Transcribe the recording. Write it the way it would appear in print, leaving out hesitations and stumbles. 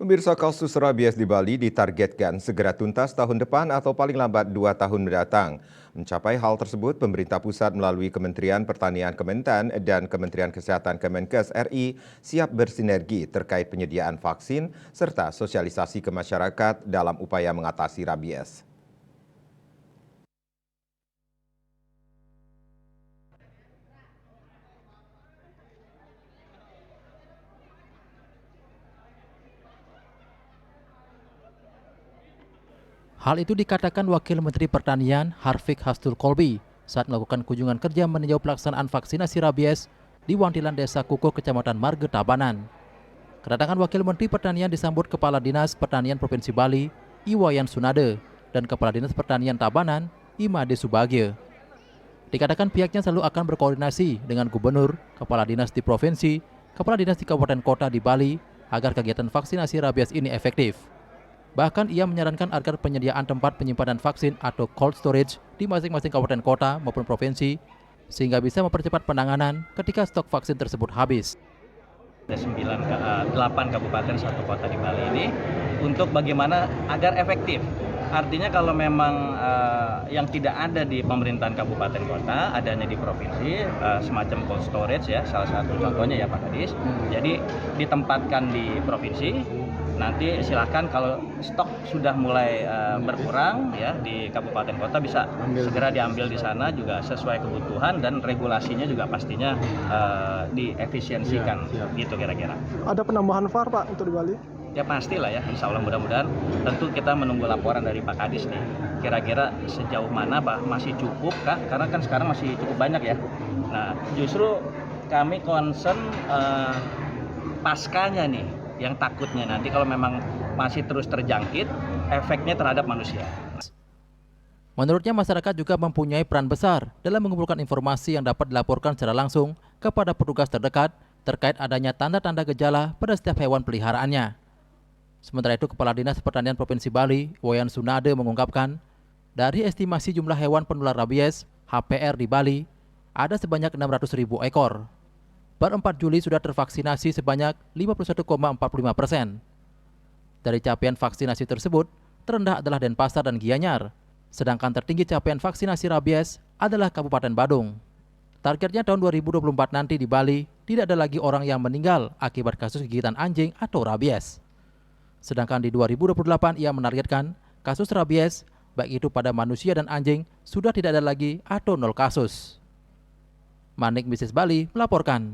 Pemirsa, kasus rabies di Bali ditargetkan segera tuntas tahun depan atau paling lambat 2 tahun mendatang. Mencapai hal tersebut, pemerintah pusat melalui Kementerian Pertanian Kementan dan Kementerian Kesehatan Kemenkes RI siap bersinergi terkait penyediaan vaksin serta sosialisasi ke masyarakat dalam upaya mengatasi rabies. Hal itu dikatakan Wakil Menteri Pertanian Harfiq Hastul Kolbi saat melakukan kunjungan kerja meninjau pelaksanaan vaksinasi rabies di Wantilan Desa Kukuh, Kecamatan Marge, Tabanan. Kedatangan Wakil Menteri Pertanian disambut Kepala Dinas Pertanian Provinsi Bali, Iwayan Sunade, dan Kepala Dinas Pertanian Tabanan, Imade Subagio. Dikatakan pihaknya selalu akan berkoordinasi dengan Gubernur, Kepala Dinas di Provinsi, Kepala Dinas di Kabupaten Kota di Bali agar kegiatan vaksinasi rabies ini efektif. Bahkan ia menyarankan agar penyediaan tempat penyimpanan vaksin atau cold storage di masing-masing kabupaten kota maupun provinsi sehingga bisa mempercepat penanganan ketika stok vaksin tersebut habis. Ada 8 kabupaten 1 kota di Bali ini untuk bagaimana agar efektif. Artinya kalau memang yang tidak ada di pemerintahan kabupaten kota, adanya di provinsi, semacam cold storage ya, salah satu contohnya ya Pak Kadis. Jadi ditempatkan di provinsi, nanti silakan kalau stok sudah mulai berkurang ya di kabupaten kota bisa segera diambil di sana juga sesuai kebutuhan dan regulasinya juga pastinya diefisiensikan gitu kira-kira. Ada penambahan VAR Pak untuk di Bali? Ya pastilah ya, insya Allah mudah-mudahan. Tentu kita menunggu laporan dari Pak Kadis nih. Kira-kira sejauh mana Pak masih cukup kah? Karena kan sekarang masih cukup banyak ya. Nah justru kami concern paskanya nih, yang takutnya nanti kalau memang masih terus terjangkit, efeknya terhadap manusia. Menurutnya masyarakat juga mempunyai peran besar dalam mengumpulkan informasi yang dapat dilaporkan secara langsung kepada petugas terdekat terkait adanya tanda-tanda gejala pada setiap hewan peliharaannya. Sementara itu, Kepala Dinas Pertanian Provinsi Bali, Iwayan Sunade mengungkapkan, dari estimasi jumlah hewan penular rabies (HPR) di Bali, ada sebanyak 600.000 ekor. Per 4 Juli sudah tervaksinasi sebanyak 51,45%. Dari capaian vaksinasi tersebut, terendah adalah Denpasar dan Gianyar, sedangkan tertinggi capaian vaksinasi rabies adalah Kabupaten Badung. Targetnya tahun 2024 nanti di Bali tidak ada lagi orang yang meninggal akibat kasus gigitan anjing atau rabies. Sedangkan di 2028 ia menargetkan kasus rabies baik itu pada manusia dan anjing sudah tidak ada lagi atau 0 kasus. Manik Bisnis Bali melaporkan.